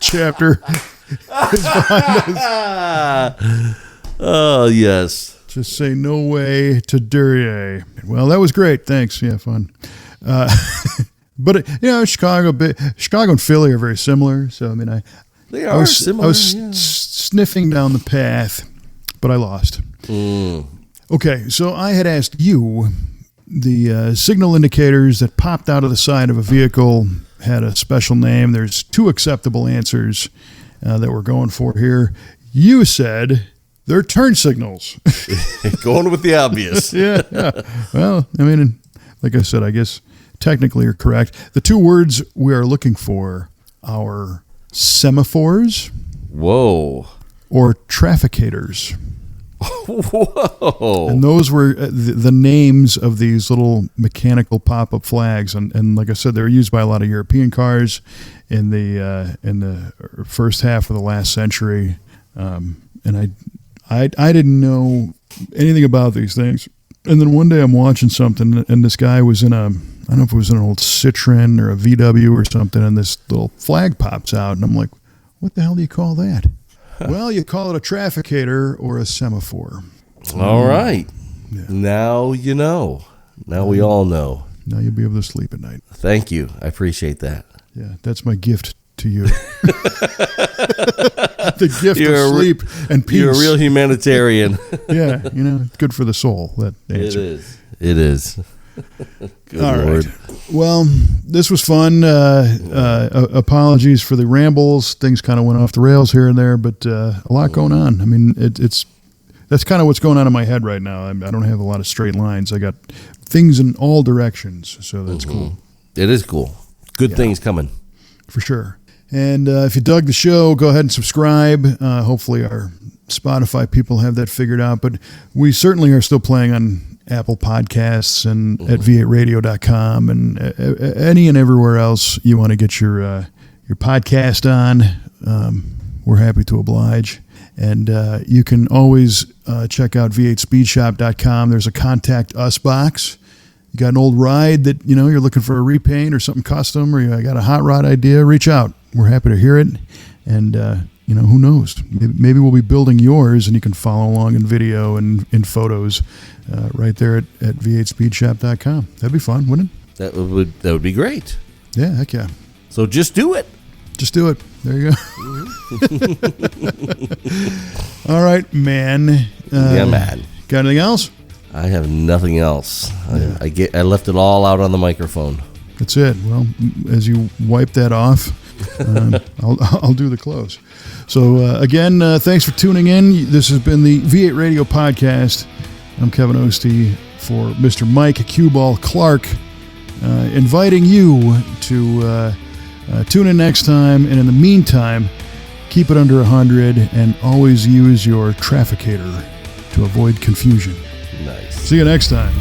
chapter is behind us. Oh, yes. Just say no way to Duryea. Well, that was great. Thanks. Yeah, fun. But Chicago and Philly are very similar. So I mean, They are similar. I was sniffing down the path, but I lost. Okay, so I had asked you the signal indicators that popped out of the side of a vehicle had a special name. There's 2 acceptable answers that we're going for here. You said they're turn signals. Going with the obvious. Yeah. Well, I mean, like I said, I guess technically you're correct. The 2 words we are looking for are semaphores. Whoa. Or trafficators. Whoa. And those were the names of these little mechanical pop-up flags. And like I said, they were used by a lot of European cars in the first half of the last century. And I didn't know anything about these things. And then one day I'm watching something, and this guy was in I don't know if it was an old Citroen or a VW or something, and this little flag pops out, and I'm like, what the hell do you call that? Well, you call it a trafficator or a semaphore. All right. Yeah. Now you know. Now we all know. Now you'll be able to sleep at night. Thank you. I appreciate that. Yeah, that's my gift to you. The gift of sleep and peace. You're a real humanitarian. Yeah, it's good for the soul, that answer. It is. Good All Lord. right. Well, this was fun. Apologies for the rambles. Things kind of went off the rails here and there, but a lot going on. I mean, that's kind of what's going on in my head right now. I don't have a lot of straight lines. I got things in all directions, so that's cool. It is cool. Good things coming. For sure. And if you dug the show, go ahead and subscribe. Hopefully our Spotify people have that figured out, but we certainly are still playing on Apple Podcasts and at v8radio.com and any and everywhere else you want to get your podcast on. We're happy to oblige. And you can always check out v8speedshop.com. There's a contact us box. You got an old ride that, you're looking for a repaint or something custom, or you got a hot rod idea, reach out. We're happy to hear it. And, who knows? Maybe we'll be building yours, and you can follow along in video and in photos right there at v8speedshop.com. That'd be fun, wouldn't it? That would be great. Yeah, heck yeah. So just do it. Just do it. There you go. All right, man. Man. Got anything else? I have nothing else. Yeah. I left it all out on the microphone. That's it. Well, as you wipe that off, I'll do the close. So again, thanks for tuning in. This has been the V8 Radio Podcast. I'm Kevin Ostie for Mr. Mike Q-Ball Clark, inviting you to tune in next time. And in the meantime, keep it under 100 and always use your trafficator to avoid confusion. Nice. See you next time.